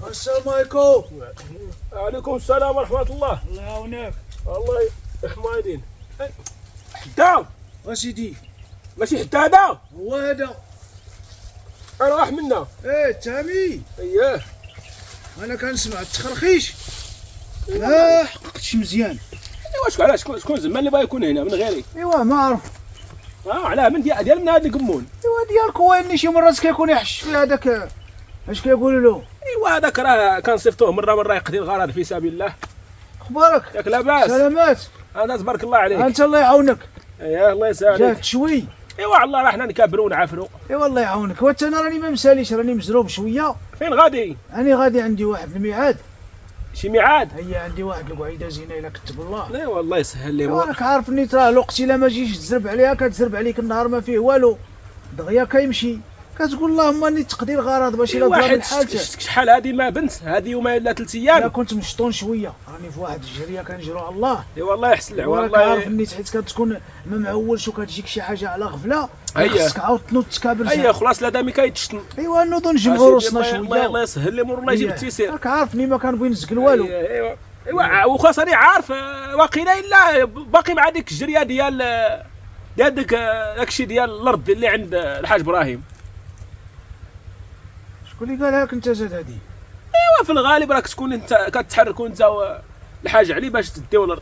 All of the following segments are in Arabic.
السلام عليكم. وعليكم السلام ورحمة الله. الله يعاونك. والله حمايدين. حدا اسيدي ماشي حدا هذا، هو هذا. أنا راح منا. ايه تامي، اييه انا كنسمع التخرخيش لا حققتش مزيان. ايوا شكون علاش شكون زعما اللي بغا يكون هنا من غيري؟ ايوا ما عرف. علاه من ديال من هاد القمون. ايوا ديالك هو اللي شي مرات كيكون يحش في هذاك اش كيقولوا له. ايوا هذاك راه كنصيفطوه مرة يقضي الغرض في سبيل الله. اخبارك؟ ياك لاباس؟ سلامات. انا تبارك الله عليك. انت الله يعاونك. اييه الله يسهل جات عليك. شوي. ايوا الله راه حنا نكابروا ونعافروا. ايوا الله يعاونك. وانت انا راني ما مساليش، راني مزروب شويه. فين غادي؟ راني غادي عندي واحد الميعاد. شي ميعاد؟ هي عندي واحد القعيده زينه الا كتب الله. لا والله يسهل لي. راك عارف نيت راه الوقت الا ما جيش تزرب عليها كتزرب عليك النهار ما فيه والو، دغيا كيمشي كتقول اللهم اني تقضي الغرض باش الا ضرب واحد حالته. شحال هذه ما بنت هذه يومين ولا 3 انا ايام. كنت مشطون شويه، راني في واحد الجريه كنجرو على الله. اي والله يحسن العوان والله عارف والله. نيت حيت كتكون ما معولش وكتجيك شي حاجه على غفله أيه. خصك عاود تنوض تكابر. اييه خلاص لا دامي كيتشتن. ايوا نوضو نجمعوا روسنا الله شويه. يسهل لي مور الله يجيب التيسير. راك عارفني ما كنبغي نزقل والو. ايوا وخاص راني عارف واقيلا الا باقي مع ديك الجريه ديال داكشي ديال الارض اللي عند الحاج ابراهيم. شكون اللي قالها لك انت زاد هادي؟ ايوا في الغالب راك تكون انت كتحركوا انت الحاج علي باش تديو الارض.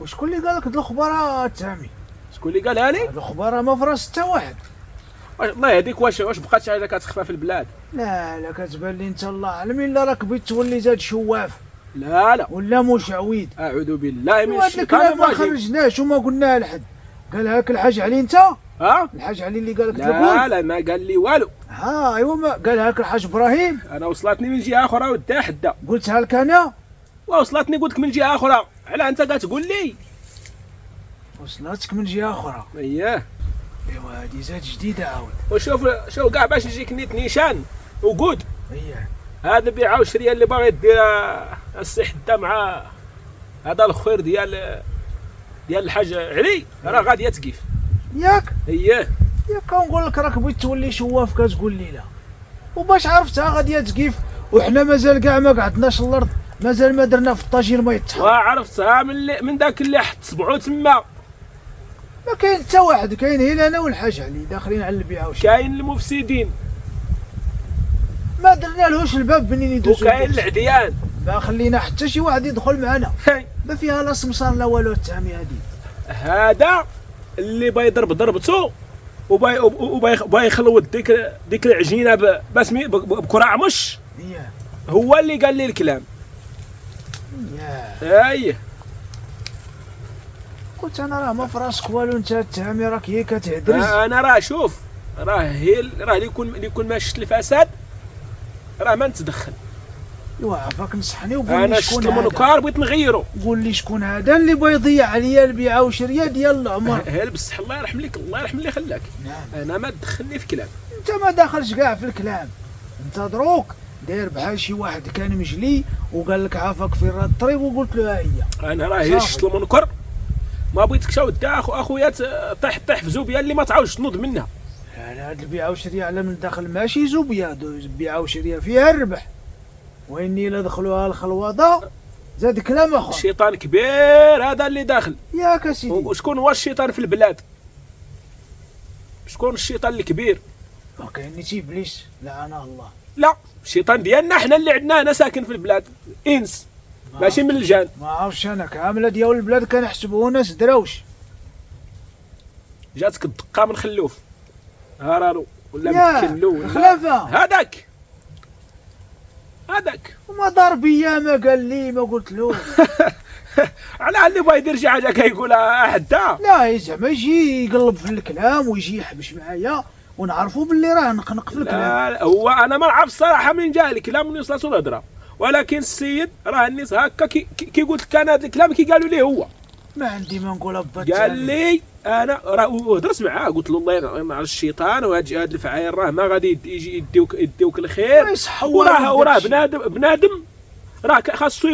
وشكون اللي قال لك هاد الخباره تامي؟ شكون اللي قالها لي؟ هاد الخباره ما في راس حتى واحد. الله يهديك. واش بقات شي حاجه كتخفى في البلاد؟ لا كتبان لي انت الله اعلم الا راك بغيت تولي زاد شواف لا ولا مشعوذ. اعوذ بالله من هذا الشيطان الكلام ما الرجيم. خرجناش وما قلناه لحد. قالها لك الحاج علي انت؟ ها؟ الحاج علي اللي قال لك لا ما قال لي والو. ها ايوا ما قالها لك الحاج ابراهيم؟ انا وصلتني من جهه اخرى ودها حدا. قلتها لك انا؟ وصلتني قلت لك من جهه اخرى. علاه انت كتقول لي؟ وصلتك من جهه اخرى. اييه. ايوا هادي زاد جديده عاود. وشوف كاع باش يجيك نيت نيشان وقود. اييه هذا بيعه وشريه اللي باغي دير السي حدا مع هذا الخير ديال الحاج علي راه غادي تقيف. ياك اييه. ياك كنقول لك راك بغيت تولي شواف كتقول لي لا. وباش عرفتها غادي تقيف وحنا مازال كاع ما قعدناش الارض، مازال ما درنا في الطاجين ما يتحط. وعرفتها من ذاك اللي حط صبعو تما. ما كاين حتى واحد، كاين غير انا والحاج علي داخلين على البيعه كاين المفسدين ما درنا لهوش الباب منين يدوزو. وكاين العديان. ما خلينا حتى شي واحد يدخل معنا. ما فيها لا سمسار لا والو التامي هادي. هذا اللي باغي يضرب ضربته وباغي يخلوط ديك العجينه باسمي بكره مش اييه هو اللي قال لي الكلام. اييه قلت انا راه ما في راسك والو انت التامي راك هي كتهدرز. انا راه شوف راه اللي يكون ما شفت الفساد راه ما نتدخل. ايوا عافاك نصحني وقول انا لي شفت شكون هذا. المنكر بغيت نغيرو. قول لي شكون هذا اللي بغى يضيع عليا البيعه وشريه ديال العمر. بصح الله يرحم لك الله يرحم اللي خلاك. نعم. انا ما تدخلني في كلام. انت ما داخلش كاع في الكلام، انت دروك داير بحال شي واحد كان مجلي وقال لك عافاك في راد الطريق وقلت له ها هي. انا راه شفت المنكر ما بغيتكش اودي اخويا طيح في زوبيا اللي ما تعاودش تنوض منها. لا هاد البيعه وشريه على من داخل ماشي زوبيا، بيعه وشريه فيها الربح. واني لا دخلوها الخلوضه زاد كلام اخر. الشيطان كبير هذا اللي داخل. ياك اسيدي. وشكون هو الشيطان في البلاد؟ شكون الشيطان الكبير؟ ما كاين شي ابليس لعنه الله. لا الشيطان ديالنا حنا اللي عندنا هنا ساكن في البلاد انس ماشي من الجان. ما عرفتش انا كامله ديال البلاد كنحسبوه ناس دراوش. جاتك الدقه من خلوف هرارو ولا مكلو ولا خلافه هذاك وما دار بيا ما قال لي ما قلت له. على اللي بغا يدير شي حاجه كيقولها حدا. لا زعما يجي يقلب في الكلام ويجي يحبش معايا ونعرفوا باللي راه نقنق في الكلام. لا هو انا ما نعرف الصراحه منين جا الكلام من وصلت الهضره، ولكن السيد راه الناس هكا كي قلت لك انا هذا الكلام كي قالوا ليه هو. ما عندي ما نقول ابا. قال لي انا راه هضرت معاه قلت له الله ينعم على الشيطان وهاد الفعايل راه ما غادي يجي يديوك الخير. وراه بنادم راه خاصو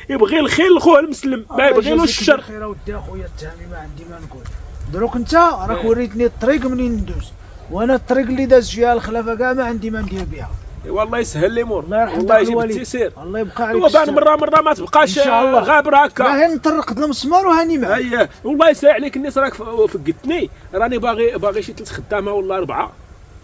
يبغي الخير لخوه المسلم ما يبغيلوش الشر. خير اودي اخويا التامي ما عندي ما نقول. دروك انت راك وريتني الطريق منين ندوز، وانا الطريق اللي داز فيها الخلافه كاع ما عندي ما ندير بها. والله يسهل لي مور، الله يرحم والله داك يجيب الوالد. التيسير. الله يبقى عليك. هو بان مره ما تبقاش إن شاء الله. غابر هكا. راه نطرق المسمار وهاني معاك. اييه والله يسهل عليك الناس، راك فقدتني، راني باغي شي 3 خدامه ولا 4.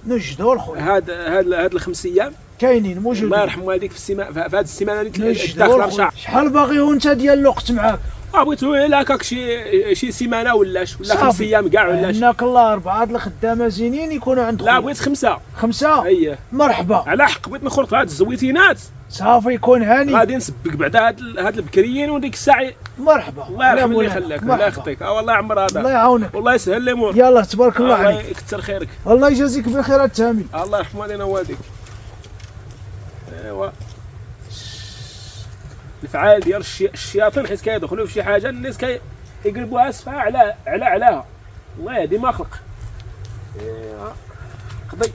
نجدو الخويا. هاد ال5 ايام كاينين موجودين. الله يرحم والديك في السيمانه، في هاد السيمانه اللي نجدو داخله الخويا. مشاع. شحال باغي وانت ديال الوقت معاك؟ بغيتو الا هكاك شي سيمانه ولا 5 ايام كاع ولا شي. هناك الله 4 هاد الخدامه زينين يكونوا عند لا خويا. بغيت 5. 5. اييه مرحبا. على حق، بغيت نخرج في هاد الزويتينات، صافي يكون هاني. غادي نسبك بعد هاد البكريين وديك الساعه. مرحبا. الله يرحم اللي مولانا. خلاك، مرحبا. الله يخطيك. والله عمر هذا، الله يعاونك. والله يسهل لي مور. يلا تبارك الله الله عليك. يكثر خيرك. الله يجازيك بخير التامي. الله يرحم والدينا ووالديك. ايوا الفعال ديال الشياطين، حيت كيدخلوا في شي حاجه الناس كيقلبوها اسفها علاها. الله يهدي ما خلق. ايوا قضي.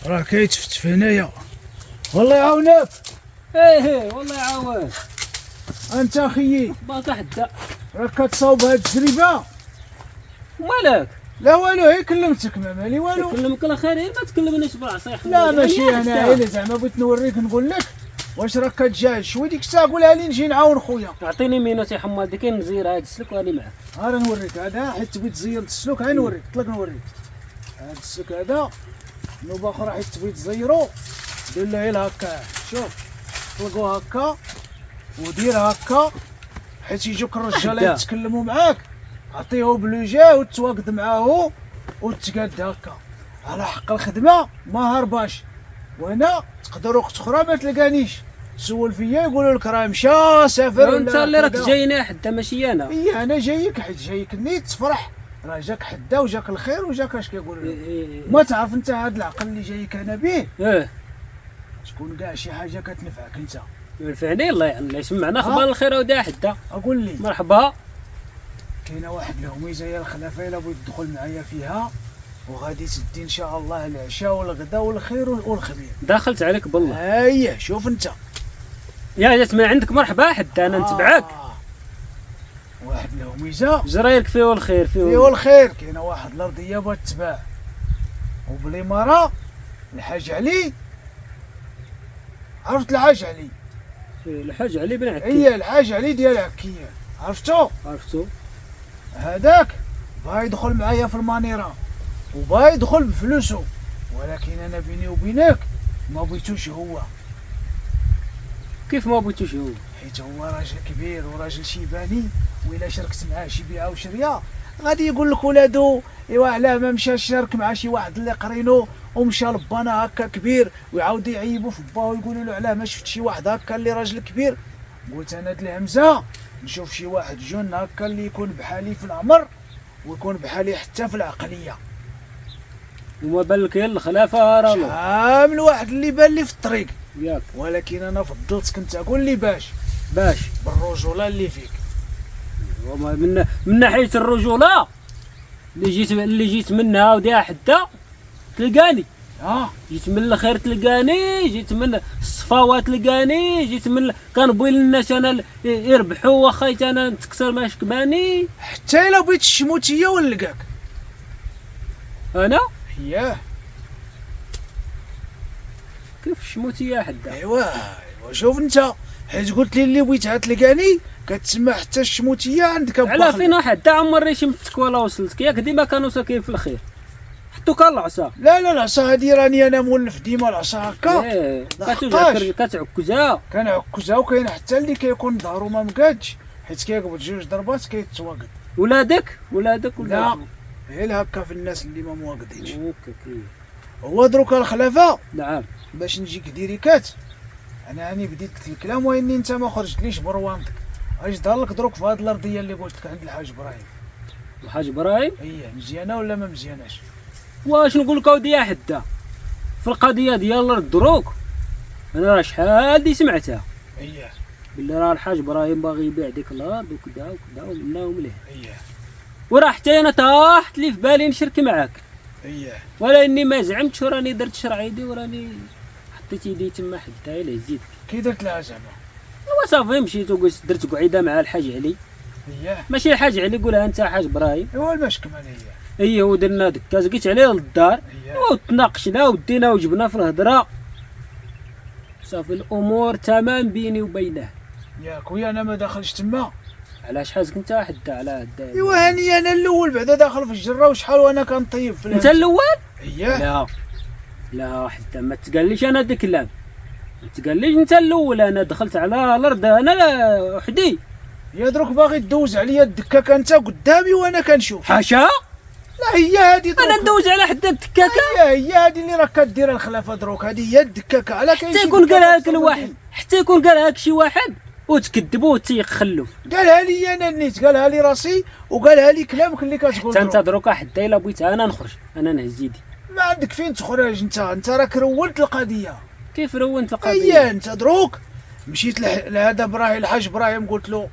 راه كيتفتف هنايا. والله يعاونك. ايه والله يعاون. انت اخيي باقي حدا. راك كتصاوب هاد التجربه. مالك؟ لا والو، هي كلمتك ما مالي والو. كلمك الله خير، ما تكلمنيش بالعصا يا حبيبي. لا ماشي انا غير زعما بغيت نوريك نقول لك واش راك كتجاهل شوي. ديك الساعه قولها لي نجي نعاون خويا. اعطيني مينوت يا حمادي، كاين نزير هاد السلك واني معاك. ها راه نوريك هذا، حيت تبغي تزير السلوك. ها نوريك، طلق نوريك هاد السلوك هذا. نوبه اخرى حيت تبغي تزيرو دير له غير هكا. شوف طلقو هكا ودير هكا، حيت يجوك الرجاله حدا. يتكلموا معاك. عطيه بلوجه وتواقد معاه وتقاد هكا. على حق الخدمه ما هرباش. وانا تقدر وقت اخرى ما تلقانيش تسول فيا يقولوا لك راه مشى سافر. انت اللي راك جايني حدا ماشي انا. اي انا جايك، حيت جايك نيت تفرح. راه جاك حدا وجاك الخير وجاك اش كيقولوا لك. ما تعرف انت هذا العقل اللي جايك انا به ايه تكون كاع شي حاجه كتنفعك انت. ينفعني الله يسمعنا اخبار الخير وداع حدا. اقول لي مرحبا. كاينه واحد الهميزه يا الخلافه الا بغيت تدخل معايا فيها، وغادي تدي ان شاء الله العشاء والغداء والخير والخبير. دخلت عليك بالله. اييه شوف انت. يا جات من عندك مرحبا حدا، انا نتبعك. واحد الهميزه جرايرك فيه الخير فيه الخير. كاينه واحد الارضيه بغات تباع، وبالاماره الحاج علي. عرفت الحاج علي؟ الحاج علي بن عكي. هي الحاج علي ديال عكيه، عرفتو؟ عرفتو. هذاك بغا يدخل معايا في المانيرا وبغا يدخل بفلوسه، ولكن انا بيني وبينك ما بغيتوش هو. كيف ما بغيتوش هو؟ حيت هو راجل كبير وراجل شيباني، وإلا شاركت معاه شي بيعه وشريه غادي يقول لك ولادو ايوا علاه ما مشاش شارك مع شي واحد اللي قرينو ومشى لبانا هكا كبير، ويعاود يعيبوا في باه ويقولوا له علاه ما شفت شي واحد هكا اللي راجل كبير. قلت انا هاد الهمزه نشوف شي واحد جن هكا اللي يكون بحالي في العمر ويكون بحالي حتى في العقليه. وما بان لك يلا الخلافه راه شحال واحد اللي بان لي في الطريق، ياك ولكن انا فضلتك انت. قول لي باش باش بالرجوله اللي فيك. وما من ناحيه الرجوله اللي جيت منها وديها حدا تلقاني. جيت من الخير تلقاني، جيت من الصفاوات تلقاني، جيت من كنبغي الناس انا يربحوا واخا انا نتكسر ما شكماني. حتى الا بغيت الشموتيه ونلقاك انا. اييه كيف الشموتيه حدا؟ ايوا شوف انت، حيت قلت لي اللي بغيتها تلقاني كتسمى حتى الشموتيه عندك. على فينا حدا عمري شمتك ولا وصلتك، ياك ديما كانوا ساكنين في الخير. حطوك العصا. لا العصا هادي راني انا مولف ديما العصا هكا. ايه كتعكزها. كنعكزها، وكاين حتى اللي كيكون ظهرو ما مقادش حيت كيقبض 2 ضربات كيتواقد. ولادك ولا لا غير هكا في الناس اللي ما مواقدينش. اوكي. هو دروك الخلافه نعم. باش نجيك ديريكات، انا راني بديت قلت الكلام واني انت ما خرجتليش بروانتك. اش ظهر لك دروك في هاد الارضيه اللي قلت لك عند الحاج ابراهيم. الحاج ابراهيم اييه مزيانه ولا ما مزياناش؟ واش نقول لك اودي حدا في القضيه ديال الدروك، انا راه شحال دي سمعتها. اييه باللي راه الحاج ابراهيم باغي يبيع ديك الارض وكذا وكذا ومنا ومليه. اييه وراه حتى انا طاحت لي في بالي نشرك معاك. اييه ولا اني ما زعمتش، وراني درت شرعيدي وراني حطيت يدي تما حتى الى زيدك. كي درت لها زعما؟ وصافي مشيت وقلت درت قعيده مع الحاج علي. اييه ماشي الحاج علي، قولها انت حاج ابراهيم. ايوا المشكمه هي ايه ودرنا دكا زقيت عليه للدار وتناقشنا ودينا وجبنا في الهضره صافي الامور تمام بيني وبينه. ياك ويا انا ما داخلش تما. علاش حازك انت حدا على هدا؟ ايوا هاني انا الاول بعدا داخل في الجره وشحال وانا كنطيب في انت الاول؟ اييه. لا حتى ما تقاليش انا داك الكلام، ما تقاليش انت الاول. انا دخلت على الارض انا وحدي. يا دروك باغي تدوز عليا الدكاكه انت قدامي وانا كنشوف. حاشا، لا هي هادي دروك. انا ندوز على حدا الدكاكه؟ هي هادي اللي راك كدير الخلافه دروك، هادي هي الدكاكه. على كاين حتى يكون قالها لك الواحد، حتى يكون قالها لك شي واحد وتكذبوا وتيخلف. قالها لي انا نيت، قالها لي راسي وقالها لي كلامك اللي كتقول. انت دروك حتى الا بغيت انا نخرج انا نهز يدي. ما عندك فين تخرج انت راك رولت القضيه. كيف رونت القضيه؟ هي انت دروك مشيت لهذا براهيم الحاج براهيم قلت له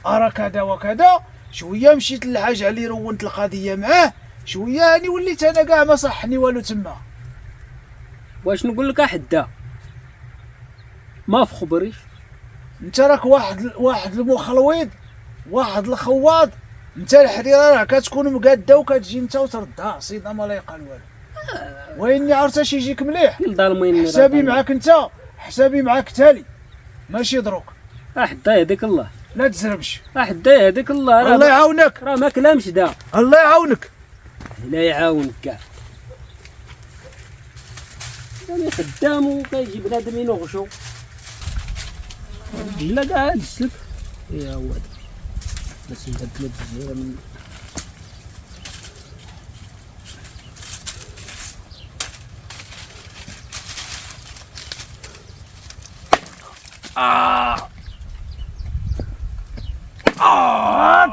ارى كذا وكذا، شويه مشيت للحاج علي رونت القضيه معاه، شويه هاني وليت انا كاع ما صحني والو تما. واش نقول لك حدا ما في خبريش. انت راك واحد المخلويض، واحد الخواض. انت الحريره راه كتكون مقاده وكتجي انت وتردها عصيده ما لا يقال والو. واني عرفت اش يجيك مليح. حسابي معاك انت، حسابي معاك تالي ماشي دروك. حدا يهديك الله. لا تزربش. حدا يهديك الله. الله يعاونك. راه ما كلامش دا. الله يعاونك. لا يعاونك كاع. انا خدام وكيجي بنادم ينغشو. لا كاع السلك. يا ولد. بس نبدل الجزيره من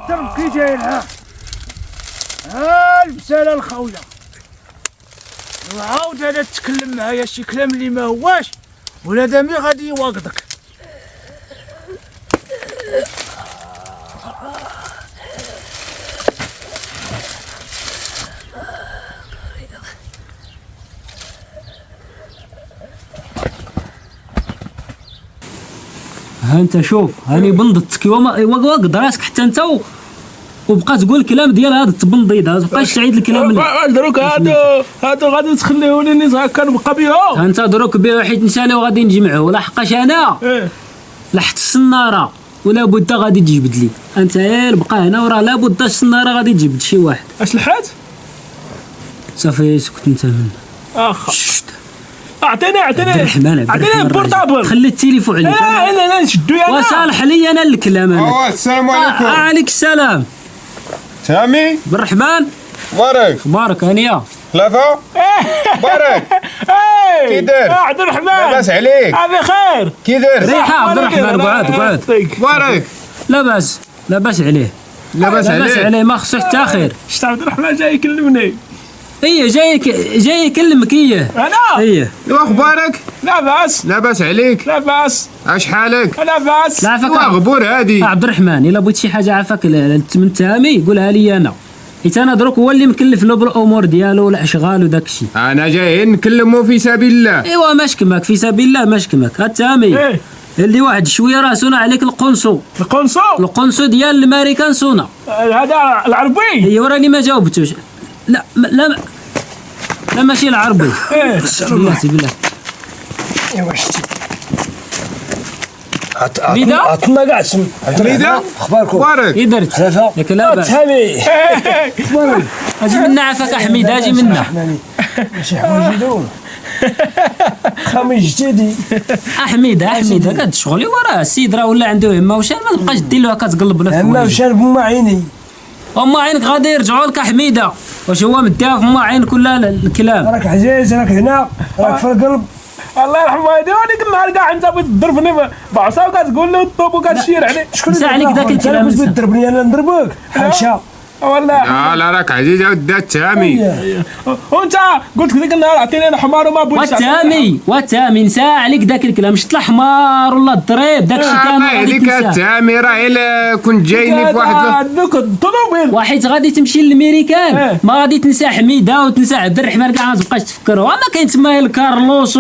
تركي جايلها. المساله الخاويه. وعاود انا تتكلم معايا شي كلام اللي ما هواش ولا دامي غادي يواقدك. ها انت شوف هاني بنضتك واقد راسك حتى انت وبقى تقول الكلام ديال هذا التبنضيد، ما تبقاش تعيد الكلام اللي دروك هادو غادي تخليوني ني كنبقى بيهم. انت دروك بيه حيت نسالي وغادي نجمعوه، لحقاش انا لحت السناره ولا بد غادي تجبد لي. انت بقى هنا وراه لابد السناره غادي تجبد شي واحد. اش لحات؟ صافي اسكت انت من اعطيني عبد الرحمن البورطابل. خلي التليفون عليك. لا نشدو انا وصالح لي انا الكلام. انا السلام عليكم. وعليك السلام. سامي عبد الرحمن بارك مبارك هانيه خلافه بارك كي داير عبد الرحمن؟ لاباس عليك؟ بخير. كي داير؟ ريحه عبد الرحمن. قعد بارك لاباس عليه. لاباس عليه ما خصو حتى خير. شفت عبد الرحمن جاي يكلمني. جاي يكلمك. انا واخبارك؟ لاباس عليك؟ لاباس. اش حالك؟ لاباس. عافاك غبور هادي. عبد الرحمن الا بغيت شي حاجه عافاك من تامي قولها لي انا، حيت انا دروك هو اللي مكلف له بالامور ديالو والاشغال وداك الشيء. انا جاي نكلمو في سبيل الله. ايوا ماشكمك في سبيل الله ماشكمك. ها تامي اللي واحد شويه راه سونا عليك القنصو ديال الامريكان سونا هذا العربي. ايوا راني ما جاوبتوش. لا ماشي العربي. بالله ايوا شتي عطنا كاع اسم. حميده اخباركم؟ بارك. كي درت؟ ياك لاباس. تامي اجي منا عافاك حميد. اجي منا ماشي حوايج يدون خامي جديدي. حميده كد شغلي وراه السيد راه ولا عنده همه وشان ما تبقاش دير له كتقلب له همه وشان بما عيني. وما عينك غادي يرجعوا لك حميده. واش هو مديها في ما عينك ولا الكلام؟ راك عزيز راك هنا راك في القلب. الله يرحمه والدي. هذيك النهار كاع انت بغيت تضربني بعصا وكتقول له الطوب وكتشير عليه. شكون سا عليك داك الكلام؟ انت تضربني انا نضربك حاشا. والله لا راك عزيز ودات تامي. وانت قلت لك ديك النهار عطيني انا حمار وما بغيتش. وتامي نسى عليك داك الكلام. شت الحمار ولا الضريب داك الشيء كامل غادي تنساه. هذيك تامي راه الا كنت جايني في واحد دوك الطوموبيل وحيت غادي تمشي للامريكان ما غادي تنسى حميده وتنسى عبد الرحمن كاع ما تبقاش تفكر. وما كاين تما كارلوس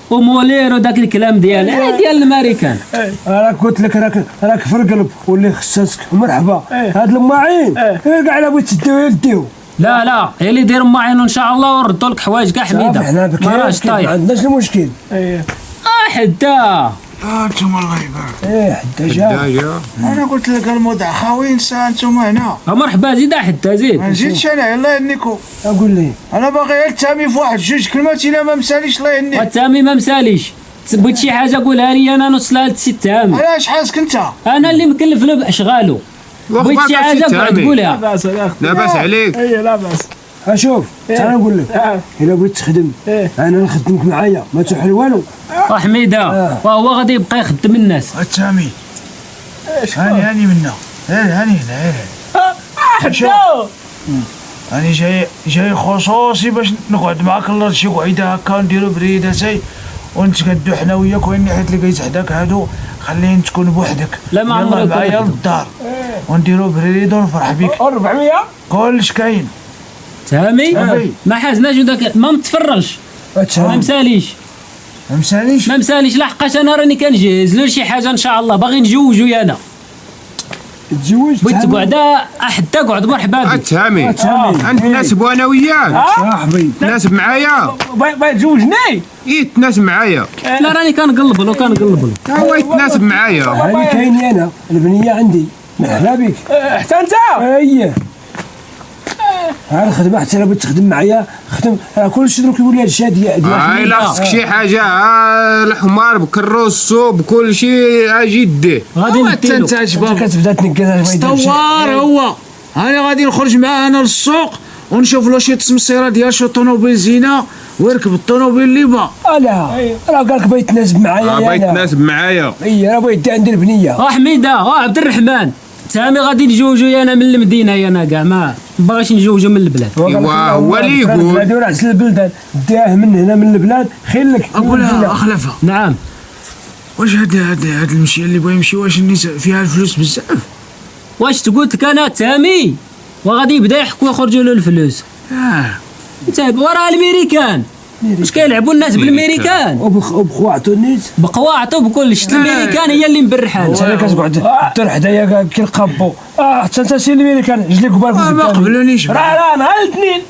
ومولير وداك الكلام ديال الامريكان. راك قلت لك راك في القلب واللي خصك مرحبا. هاد الماعين كاع الا بغيت تديو يديو. لا هي اللي دير معينه ان شاء الله وردوا لك حوايج كاع حميده حنا ما راهش بكير ما طايح عندناش المشكل. حدا انتم الله يبارك. حتى جا انا قلت لك الموضوع خاوي انسان انتم هنا. مرحبا زيد حدا زيد ما نزيدش انا يلا يهنيكم. اقول لي انا باغي غير تامي في واحد جوج كلمات الا ما مساليش الله يهنيك. والتامي ما مساليش بغيت شي حاجه قولها لي انا نوصلها لسي التامي. علاش حاسك انت؟ انا اللي مكلف له باشغالو بغيت شي حاجه قعد قولها. لاباس عليك. اي لا باس. اشوف تعال نقول لك الا بغيت تخدم انا نخدمك معايا ما تحل والو. حميده وهو غادي يبقى يخدم الناس. التامي هاني منا هاني حدا راني جاي خصوصي باش نقعد معاك الله شي قعيده هكا نديرو بريدتي ونتكدو حنا وياك وين حيت اللي حداك هادو خليني تكون بوحدك. لا ما عمرك معايا للدار ونديرو بريد ونفرح بك. 400 كلش كاين. تامي ما حازناش وداك ما متفرغش ما مساليش ما مساليش لحقاش انا راني كنجهز له شي حاجه ان شاء الله باغي نجوجو انا تزوج بغيت تقعد حتى قعد مرحبا بك. تامي نتناسبو انا وياك صاحبي تناسب معايا. باغي تزوجني يتناسب معايا. لا راني كنقلب له هو يتناسب معايا. هاني كايني انا البنيه عندي مرحبا بك. حتى انت اييه ها الخدمه حتى لو بغيت تخدم معايا خدم كلشي دروك يقول لي هادشي هاي لا خصك شي حاجه الحمار بكروسو بكل شيء اجي ديه غادي نديرو. انت شباب كتبدا تنقز طوار هو. انا غادي نخرج معاه انا للسوق ونشوف له شي تسمسيره ديال شي طوموبيل زينه ويركب الطوموبيل اللي با. لا راه قال لك بغيت يتناسب معايا. بغيت يتناسب معايا. راه بغيت عندي البنيه. حميده عبد الرحمن تامي غادي نجوجو انا من المدينه انا كاع ما باغيش نجوجو من البلاد. هو اللي يقول هادو راه عسل البلدان داه من هنا من البلاد خير لك. اقولها اخلفها. نعم واش هاد المشيه اللي بغا يمشي واش النساء فيها الفلوس بزاف؟ واش تقولت لك انا تامي وغادي يبدا يحكوا يخرجوا له الفلوس. انت وراه الامريكان واش كيلعبوا الناس بالامريكان وبخواعتو النيت بقواعتو بكل شت الامريكان هي اللي مبرحه. انت اللي كتقعد الدور حدايا كيلقبو حتى انت سي الامريكان جلي كبار ما قبلونيش. راه نهار الاثنين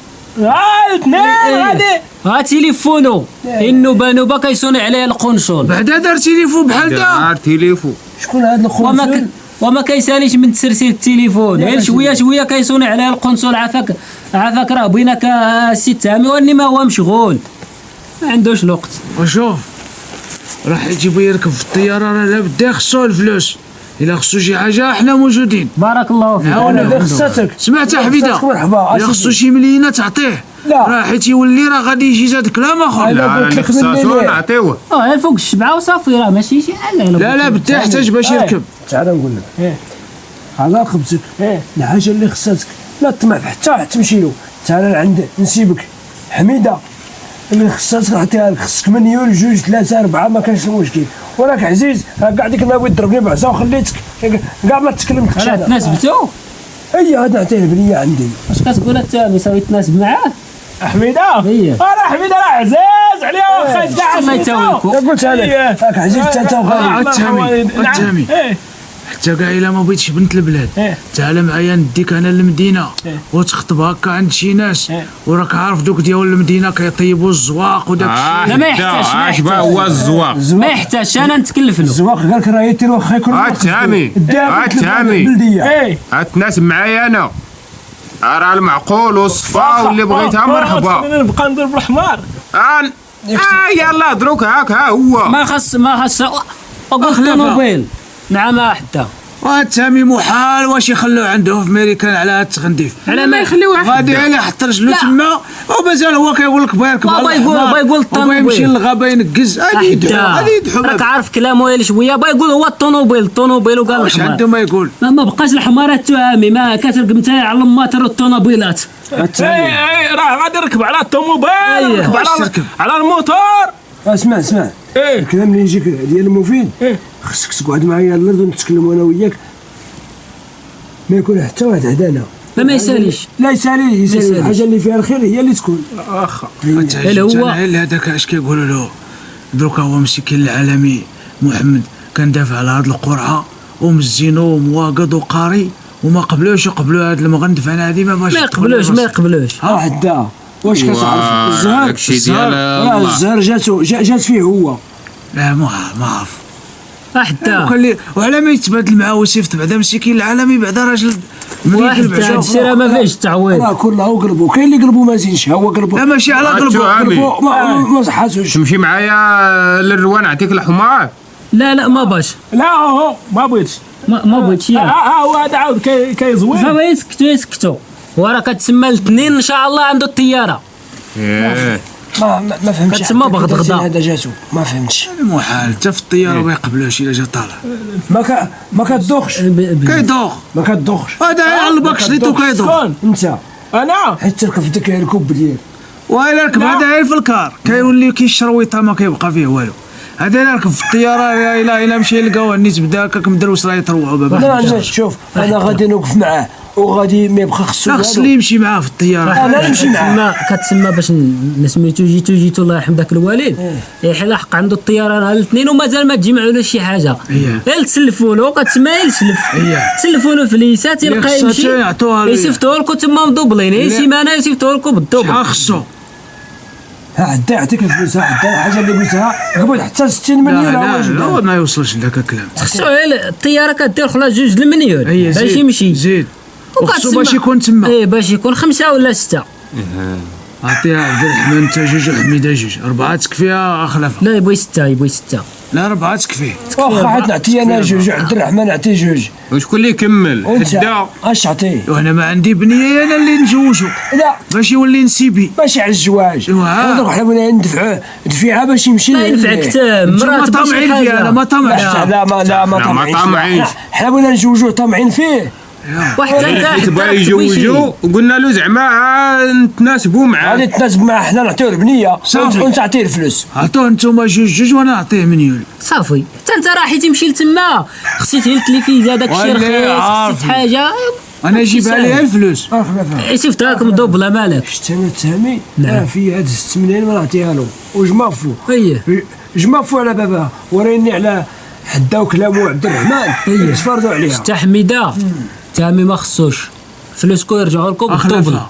غادي ها تليفونو النوبه كيصوني عليه القنصل بعدا دار تليفون بحال دا. دار تليفون. شكون هذا القنصل؟ وما كيساليش من تسرسيل التليفون غير شويه كيصوني عليه القنصل. عافاك راه بغيناك السي تامي واني ما هو مشغول ما عندوش الوقت. وشوف راح يجيبو يركب في الطياره راه لابد خصو الفلوس. الا خصو شي حاجه حنا موجودين. بارك الله فيك. انا خصاتك سمعت حميده مرحبا. الا خصو شي مليونه تعطيه. راه حيت يولي راه غادي يجي زاد كلام اخر. لا خصاصو نعطيوه فوق الشبعه وصافي راه ماشي شي حاجه. لا بدا يحتاج باش يركب. تعال نقول لك على خبزك الحاجه اللي خصاتك لا تطمع حتى تمشي له. تعال لعند نسيبك حميده اللي خصاتك نعطيها لك. خصك مليون جوج ثلاثه اربعه ما كانش المشكل. وراك عزيز راه كاع ديك النهار يضربني بعصا وخليتك كاع ما تكلمتش. انا تناسبتو هاد نعطيه البنيه عندي. واش كتقول التامي ساوي يتناسب معاه حميده هي حميده راه عزاز عليها واخا كاع الله يتاويكم. قلت لك راك عزيز انت وغالي. التامي حتى كاع الا ما بغيتش بنت البلاد تعال معايا نديك انا للمدينه وتخطب هكا عند شي ناس وراك عارف دوك ديال المدينه كيطيبوا الزواق وداك الشيء. لا ما يحتاجش هو الزواق ما يحتاجش انا نتكلف له. الزواق قال لك راه يتير واخا يكون تامي تناسب معايا انا. راه المعقول والصفا واللي بغيتها مرحبا. نبقى نضرب الحمار. يلا دروك هاك ها هو ما خص الطوموبيل. نعم حتى تامي محال واش يخلوه عنده في امريكان على هاد التغنديف. على ما يخليوه غادي عليه يحط رجلو تما ومازال هو كيقول لك بغا يركب يقول الطوموبيل يمشي للغابه ينقز. غادي يدحو راك عارف كلامه غير شويه يقول هو الطوموبيل وقال واش عنده ما يقول. ما بقاش الحمارات تهامي ما كتركب انت على الماطر والطوموبيلات. راه غادي يركب على الطوموبيل يركب على الموتور. اسمع الكلام اللي يجيك ديال المفيد خصك تقعد معايا الارض ونتكلموا انا وياك ما يكون حتى واحد عدانا. ما يساليش. لا يسالي الحاجه اللي فيها الخير هي اللي تكون. واخا هو هذاك اش كيقولوا له دروكا هو مسكين العالمي محمد كان دافع على هاد القرعه ومزينو ومواقد وقاري وما قبلوش يقبلوا هذا المغندف انا هذه ما ما يقبلوش حدا واش كتعرف الزهر داكشي ديال الزهر جات فيه هو. لا ما عرف حتى وعلى ما يتبادل معاه وصيفط بعدا مسكين العالمي بعدا راجل واحد تاع الشيء ما فيهش التعويض. راه كله قلبو، كاين اللي قلبو ما زينش، هو قلبو لا ماشي على قلبو ما صحاتوش. تمشي معايا للروان نعطيك الحمار. لا ما باش، لا هو ما بغيتش ما بغيتش ياك. هو هذا عاود كيزوين. صافي يسكتوا وراه كتسمى الاثنين ان شاء الله عنده الطياره. ما فهمتش كتسمى بغدغده هذا جاتو ما فهمتش. محال حتى في الطياره ما يقبلوش الا جا طالع ما كتدوخش كيدوخ ما كتدوخش. هذا يعلبك شريتو كيدوخ. شكون انت انا حيت تركب في ديك الكوب ديال وإلا ركب هذا غير في الكار كيولي كيشرويطه ما كيبقى فيه والو. هذا الا ركب في الطياره الا مشى يلقاوه النيت بدا هكاك مدروس راه يطروعوا بابا. لا شوف انا غادي نوقف معاه وغادي ما يبقى خصو خص اللي يمشي معاه في الطياره. انا نمشي معاه. كتسمى باش سميتو جيتو الله يرحم ذاك الوالد يحلق عنده الطياره نهار الاثنين ومازال ما تجمعوا له شي حاجه. غير تسلفوا له كتسمى يسلف تسلفوا له فليسات يلقى يمشي يصيفطوا لكم تما مدوبلين سيمانه يصيفطوا لكم بالدوبل. شحال خصو؟ عدا يعطيك الفلوس عدا الحاجه اللي بغيتها قبل حتى 60 مليون. لا ما يوصلش لذاك الكلام. خصو الطياره كدير خلاص 2 المليون باش يمشي زيد وخصو باش يكون تما باش يكون 5 ولا 6. عطيها عبد الرحمن انت 2 وحميده 2 4 تكفيها خلافه. لا يبغي 6 لا 4 تكفي. واخا عاد نعطي انا 2 عبد الرحمن نعطيه 2. وشكون اللي يكمل؟ حدا اش عطيه؟ وانا ما عندي بنيه انا اللي نجوجو. لا باش يولي نسيبي ماشي على الزواج. نروح حنا بغينا ندفعوه دفيعه باش يمشي. لا ينفعك حتى مرات ما طامعين فيها. انا ما طامعش. لا ما طامعينش. حنا بغينا نجوجوه طامعين فيه. وحتى انت تبغى يجوجو وقلنا له زعما نتناسبوا معاه. غادي نتناسب معاه حنا نعطيوه البنيه وانت تعطيه الفلوس. عطوه انتوما 2 وانا نعطيه مليون صافي. حتى انت راحي تمشي لتما خصيتي التلفزه داك الشيء رخيص خصيت حاجه انا نجيبها ليها الفلوس. يصيفطها لكم دوبله مالك. شفت انا التهمي في هاد 6 ملايين ما نعطيها له وجمافو جمافو على باباه وريني على حدا وكلامو عبد الرحمن تفرضوا عليها. شتا حميده تامي ما خصوش فلوسكم يرجعوا لكم بالدوبله.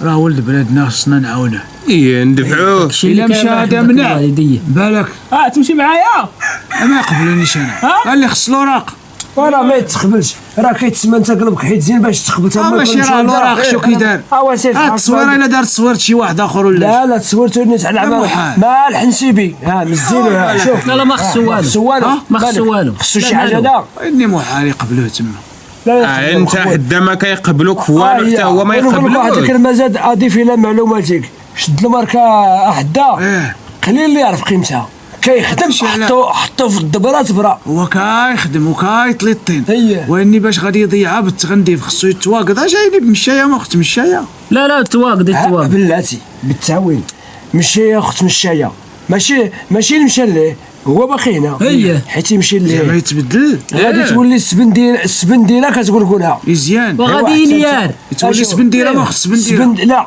راه ولد بلادنا خصنا نعاونه. ندفعوه. الا مشى هذا منع بالك تمشي معايا ما يقبلونيش انا اللي خص الوراق. وراه ما يتقبلش راه كيتسمى انت قلبك حيت زين باش تقبل تما. ماشي راه الوراق شو كيدار. التصويره الا دار تصويرت شي واحد اخر ولا لا تصويرتو الناس على العمل مع الحنسيبي مزينو. شوف لا ما خصو والو خصو شي حاجه. لا اني محال يقبلوه تما. انت حدا ما كيقبلوك في والو حتى هو ما يقبلوش. واحد الكلمه زاد اضيف الى معلوماتك. شد الماركه حدا قليل اللي يعرف قيمتها. كيخدم حطو في الدبره تبرا. هو كيخدم وكيطلي الطين واني باش غادي يضيعها بالتغنديف خصو يتواقد. جايني بمشايه ما اخت مشايه. لا تواقد بلاتي بالتعويل مشايه اخت مشايه ماشي المشى ليه هو باقي هنا حيت يمشي ليه ما يتبدل. غادي تولي السبنديره كتقولها مزيان وغادي ينيار تولي السبنديره ما خص السبنديره. لا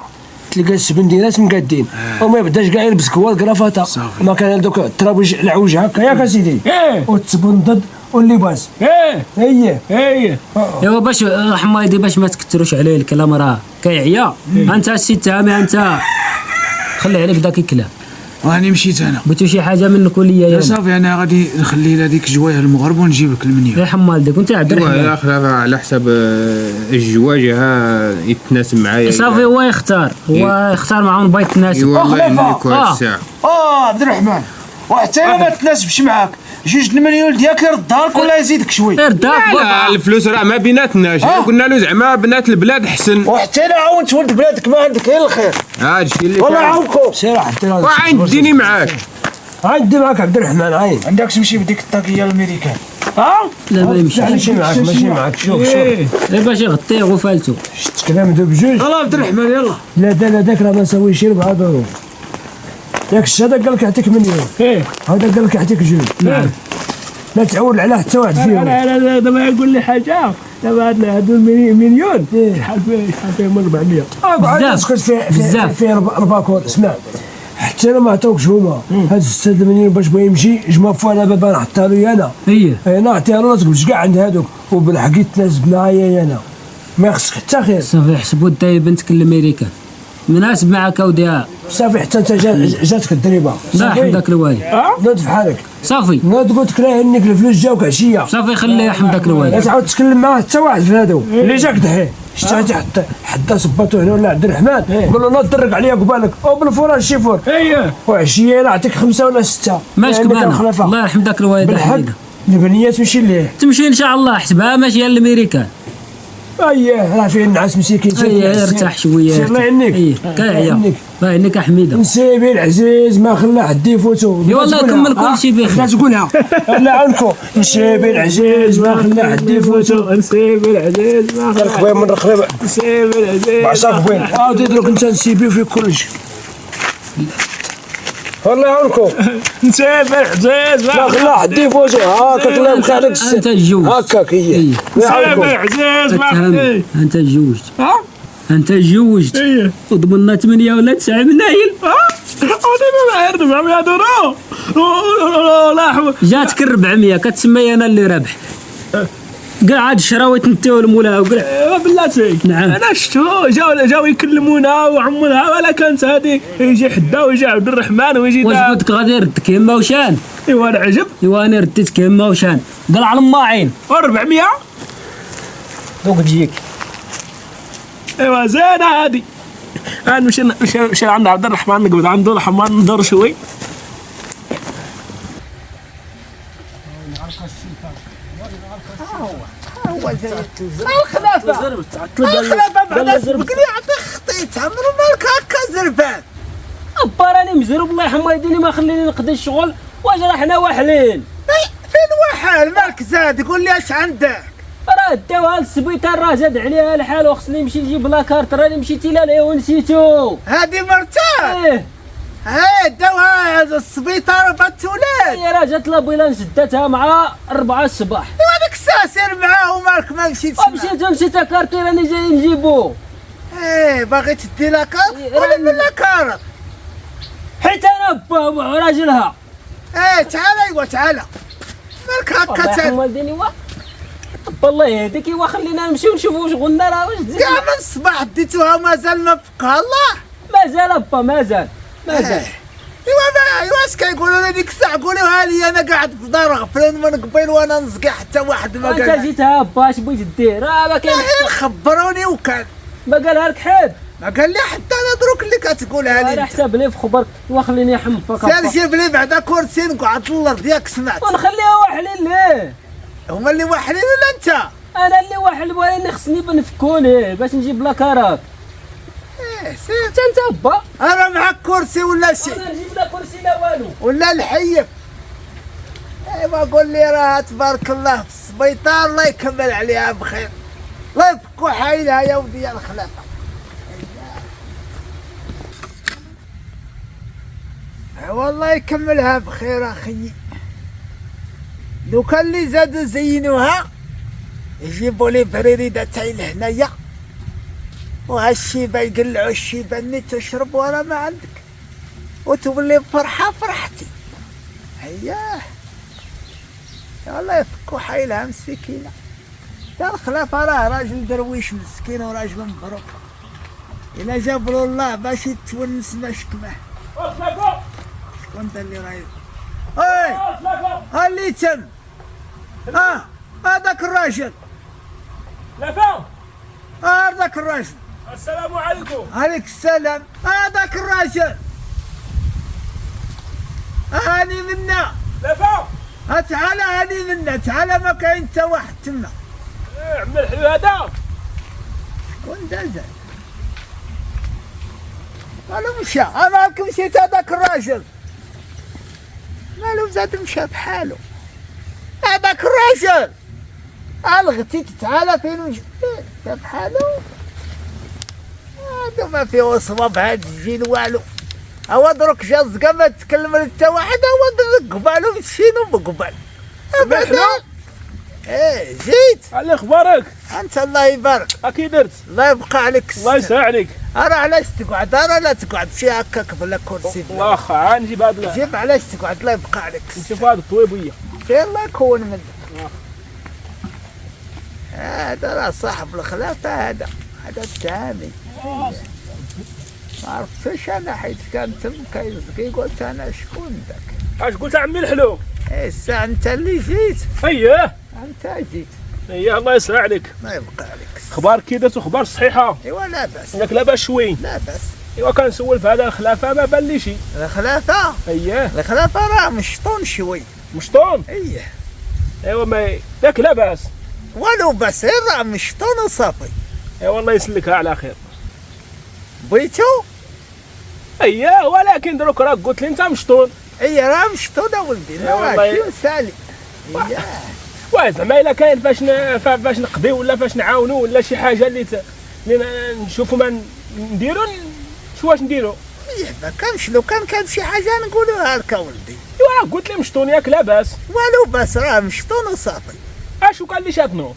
تلقى السبنديرات مقادين وما يبداش كاع يلبس كوا الكرافاته ما كان دوك الترابيج العوج هكا ياك اسيدي وتبندد واللباس ايوا باش حمايدي باش ما تكثروش عليه الكلام راه كيعيا. انت السي تامي انت خلي عليك داك الكلام. واني مشيت انا بغيتو شي حاجه منك وليا صافي انا غادي نخلي لهذيك جوايه المغرب ونجيب لك المنيو. يا حمالديك وانت عبد الرحمن على حساب الجواجه يتناسب معايا. صافي هو يختار معاهم بغا يتناسب. عبد الرحمن وحتى الا ما تناسبش معاك 2 المليون ديالك يردها لك ولا يزيدك شوي. لا الفلوس راه ما بيناتناش. قلنا له زعما بنات البلاد حسن. وحتى انا عاونت ولد بلادك ما عندك غير الخير. هادشي اللي والله عاونكم. سير حتى عين ديني معاك. عندي معاك عبد الرحمن عين. عندك تمشي بديك الطاقيه الامريكان. لا ما يمشيش. ماشي معاك شوف غير باش يغطيه وفالتو. شفت كلام ذوب 2. يلا عبد الرحمن يلا. لا داك راه ما نساويش 4 ظروف. ياك هذا قال لك يعطيك مليون. هذا قال لك يعطيك 2. نعم لا تعول على حتى واحد فيهم. انا دابا يقول لي حاجه دابا هادو المليون شحال فيهم 400 بزاف. اسكت في 4 كور. اسمع حتى انا ما عطاوكش هما هاد 6 مليون باش بغا يمشي جمع فوا على بابا نحطها له انا انا نعطيها له تقولش كاع عند هادوك وبالحق يتناسب معايا انا ما خصك حتى خير. صافي حسبوا انت بنتك الامريكان مناسب معاك اوديها صافي حتى انت جاتك الدريبه لا حمدك الوالي نوض في حالك صافي نوض قلت لك راه هنيك الفلوس جاوك عشيه صافي خليه حمدك لا الوالي تعاود تكلم معاه حتى واحد في هادو اللي جاك دحيه شتي حتى صباتو هنا ولا عبد الرحمن قول له نوض درك عليا قبالك او بالفران شيفور وعشيه نعطيك 5 ولا 6 ماشي كبانه الله يرحم داك الوالد بالحق البنيه تمشي ليه تمشي ان شاء الله حسبها ماشي الامريكان اييه راه فيه النعاس مسكين اييه ارتاح شويه الله يعنيك اييه كاعيه الله يعنيك حميده نسيبي العزيز ما خلى حد يفوتو اي والله كمل كل شيء بخير لا تقولها الله يعاونكم نسيبي العزيز ما خلى حد يفوتو نسيبي العزيز ما خلى خويا من الخليب نسيبي العزيز بعشاك خويا عاود يدرك انت نسيبي في كلشي الله يعاونكم نسيبي العزيز ما خلى حد يفوتو هاكاك الله يبقى عليك انت تجوز هاكاك هي نسيبي العزيز ما خلى انت تزوجت انت تزوجت وضمنا 8 ولا 9 منايل ما عرفت 400 دولار لا جاتك 400 كتسمي انا اللي رابح كاع هاد الشراويت نتا والمولا وكاع بلاتي نعم انا شفتو جاو يكلمونا وعمولها ولا كانت هذه يجي حدا ويجي عبد الرحمن ويجي واش قلت لك غادي يردك يما وشان ايوا العجب ايوا انا رديتك يما وشان قال على الماعين 400 دوك تجيك ايوا زينه هادي انا مشي عند عبد الرحمن نقعد عنده الحمام ندور شوي الخلافه بعدا سبقني عطي خطيت عمرو مالك هكا زربان ابا راني مزروب الله يرحم والديني ما خليني نقضي الشغل واش راه حنا واحلين فين وحال مالك زاد قول لي اش عندك راه داوها للسبيطار راه زاد عليها الحال وخصني نمشي نجيب لاكارت راني مشيتي لها ونسيتو هادي مرتاح داوها السبيطار باتولاد هي راه جات لابيلانس داتها مع 4 الصباح هذاك الساعه سير معاه ومالك ما مشيتش مشيت كارتي راني جاي نجيبو باغي تدي لاكارت ولا من لاكارت حيت انا با راجلها تعال ايوا تعال مالك هكا تعال والديني الله يهديك ايوا خلينا نمشيو نشوفوا شغلنا راه واش كاع من الصباح ديتوها ومازال ما بقى الله مازال با مازال ايوا اش كيقولوا لي ديك الساعه قولوها لي انا قاعد في دار غفلان من قبيل وانا نزقى حتى واحد ما قال انت جيتها با اش بغيت دير راه ما كاين خبروني وكان ما قالها لك حد ما قال لي حتى انا دروك اللي كتقولها لي انا حساب لي في خبرك وخليني نحم باكا سال جيب لي بعدا كرسي نقعد الارض ياك سمعت ونخليها واحلين ليه هما اللي واحلين ولا انت انا اللي واحد بغاني خصني بنفكو ليه باش نجيب لاكارات سير انت با انا معاك كرسي ولا شي انا نجيب لك كرسي لا والو ولا الحيف ايوا قول لي راه تبارك الله في السبيطار الله يكمل عليها بخير الله يفكو حايلها يا ودي يا الخلافه والله يكملها بخير اخي لو كان اللي زادوا زينوها يجيبوا لي بريده تاع لهنايا وهالشيبه يقلعوا الشيبه اللي تشرب ورا ما عندك وتولي بفرحه فرحتي هياه والله يفكوا حيلها مسكينه تاع الخلافه راه راجل درويش مسكين وراجل مبروك الا جابروا الله باش يتونس ما شكمه شكون دا اللي رايد ها اللي تم هذاك الراجل لافا هذاك الراجل السلام عليكم عليك السلام هذاك الراجل هاني منا لافا تعال هاني منا تعال ما كاين حتى واحد تما عم الحلو هذا شكون دازا مالو مشى مالك مشيت هذاك الراجل مالو زاد مشى بحالو هذاك الراجل الغتي تعال فين مشى بحالو هادو ما فيه وصفه بهاد الجيل والو هو دروك جا زقا ما تكلم حتى واحد هو قبالو مشينو بقبال ابدا جيت جيت على اخبارك انت الله يبارك اكيد درت الله يبقى عليك الله يسعدك راه علاش تقعد، راه لا تقعد شي هكاك بلا كرسي بلا. واخا نجيب هذا جيب علاش تقعد، الله يبقى عليك. نشوف هذا الطويبيه. خير الله يكون منك. هذا راه صاحب الخلافه، هذا التامي. ما عرفتش انا حيت كان تم كيزكي، قلت انا شكون ذاك. اش قلت عمي الحلو؟ الساعه انت اللي جيت. اييه انت جيت. اييه الله يسر عليك. الله يبقى عليك. اخبار كي درتو، اخبار صحيحه؟ ايوا لا باس. ياك لاباس شوي؟ لا باس. ايوا كنسول في هذا الخلافه ما بان لي شي. الخلافه؟ اييه الخلافه راه مشطون شوي. مشطون؟ اييه. ايوا ما ياك لاباس. والو باس، راه مشطون وصافي. ايوا الله يسلكها على خير. بغيتو؟ اييه ولكن دروك راك قلت لي انت مشطون. اييه راه مشطون اولدي، والله راه شي مسالي. اييه. واه زعما الا كاين فاش نقضيو ولا فاش نعاونو ولا شي حاجه اللي نشوفوا ما نديرو، شو واش نديرو. اييه ما كانش، لو كان شي حاجه نقولوها لك اولدي. ايوا قلت لي مشطون ياك لاباس. والو باس، راه مشطون وصافي. اشو كان اللي شاطنو؟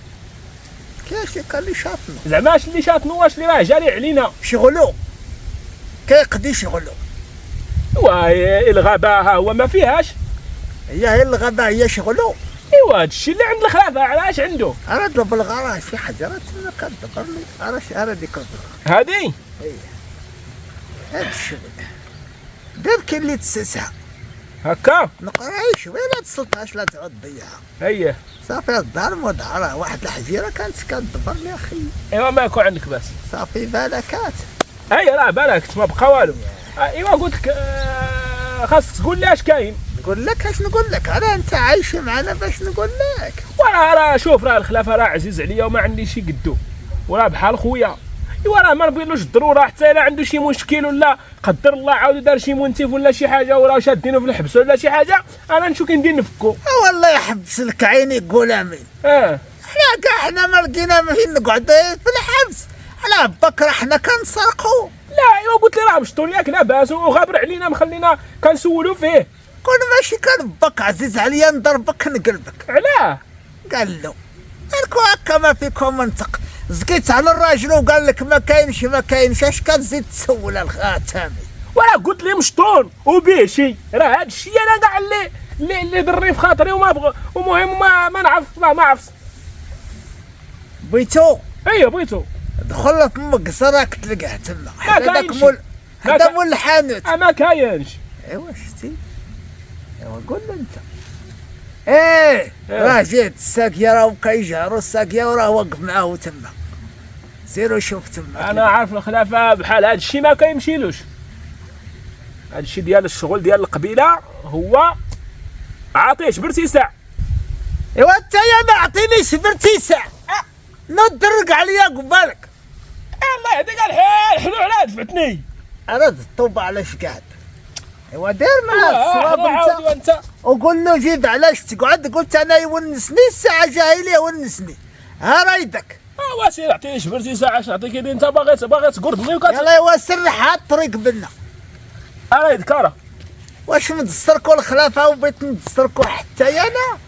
كاش كان اللي شاطنو. زعما اش اللي شاطنو؟ واش اللي راه جاري علينا؟ شغلو كيقضي شغلو. ايوا الغابه ها هو ما فيهاش. هي الغابه هي شغلو. ايوا هادشي اللي عند الخلافه علاش عنده؟ انا دبر الغراه شي حجرات تما كدبر لي، راه ديك الغراه. هادي هاد الشغل دير كاين اللي تسسها هكا نقرا شويه، لا تسلطهاش لا تعود ضيعها. اييه صافي الدار مودعه، واحد الحجيره كانت كدبر لي اخي. ايوا ما يكون عندك باس. صافي بالكات. ايوا راه بالك ما بقى والو. ايوا قلت لك خاصك تقول لي اش كاين. نقول لك اش نقول لك، انا انت عايش معنا باش نقول لك. راه شوف، راه الخلافه راه عزيز عليا وما عندي شي قدو، وراه بحال خويا. ايوا راه ما نبغيلوش الضروره، حتى الا عنده شي مشكل ولا قدر الله عاود دار شي منتف ولا شي حاجه وراه شادينه في الحبس ولا شي حاجه، انا نشوف كي ندير نفكو. والله يحبس لك عيني قول امين. حنا كاع حنا ما لقينا فين نقعد في الحبس، على بكره حنا كنسرقوا. لا ايوا قلت لي راه مشطون ياك لاباس وغابر علينا مخلينا كنسولو فيه. كون ماشي كنبك عزيز عليا نضربك نقلبك. علاه؟ قال له قالكوا هكا ما فيكم منطق. زكيت على الراجل وقال لك ما كاينش، اش كتزيد تسول الخاتمي؟ وراه قلت لي مشطون وبيه شي، راه هاد الشيء انا كاع اللي ضرني في خاطري وما بغى، ومهم ما نعرف ما عرفت. بغيتو؟ ايوا بغيتو. دخل فمك راك تلقاه تما هذاك مول الحانوت. ما كاينش. ايوا شتي، ايوا قول له انت. راه جيت الساقيه، راه كيجهروا الساقيه وراه واقف معاه تما. سيروا شوف تما. انا عارف الخلافه بحال هاد الشيء ما كيمشيلوش. هاد الشيء ديال الشغل ديال القبيله هو عاطيه جبرتي ساع. ايوا انت يا ما عطينيش برتي ساع، ندرق عليا قبالك. الله يهديك الحال، حلو علاه دفعتني. انا الطوبه علاش قاعد. ايوا دير معاه الصواب انت وقول له جيب علاش تقعد. قلت انا يونسني الساعه جاي لي يونسني، ها رايدك. واسير عطيني جبرتي ساعه اش نعطيك يدي انت باغي تقردني يلا ايوا سرح الطريق بنا. رايدك راه واش مدستركوا الخلافه وبغيت ندستركوا حتى انا.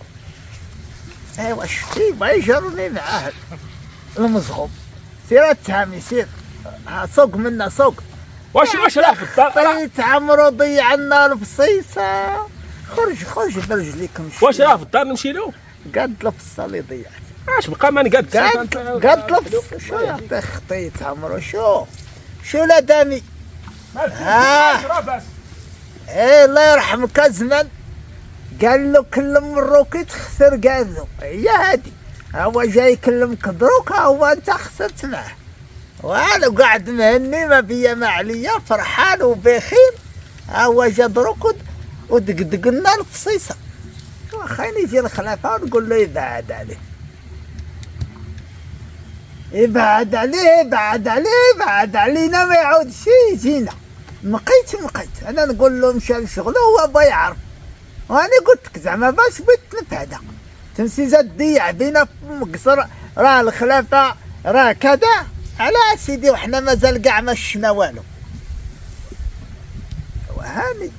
ايوا شتي بغا يجرني معاه المزغوب. سير التهامي سير، سوق منا سوق. واش راه في الدار؟ طيت عمرو ضيع لنا البصيصه. خرج برجليك مشي. واش راه في الدار نمشي له؟ قاد الفصه اللي ضيعت. اش بقى ما نقاد؟ قاد الفصه. شو يعطي خطيت عمرو. شو لا دامي. الله يرحمك الزمان. قال له كلم الروكيت خسر، قال له هي هادي. هو جاي يكلمك دروك، هو انت خسرت معاه. وانا قاعد مهني ما بيا ما عليا، فرحان وبخير. هو جا دروك ودقدق لنا الفصيصه. خليني يجي الخلافه ونقول له يبعد عليه. يبعد علينا ما يعودش يجينا. مقيت انا نقول له مشى لشغله وهو با يعرف. وانا قلت لك زعما باش بغيت نفهدا تمسي زاد تضيع بينا في مقصر. راه الخلافه راه كذا على سيدي، وحنا مازال كاع ما شفنا والو. وهاني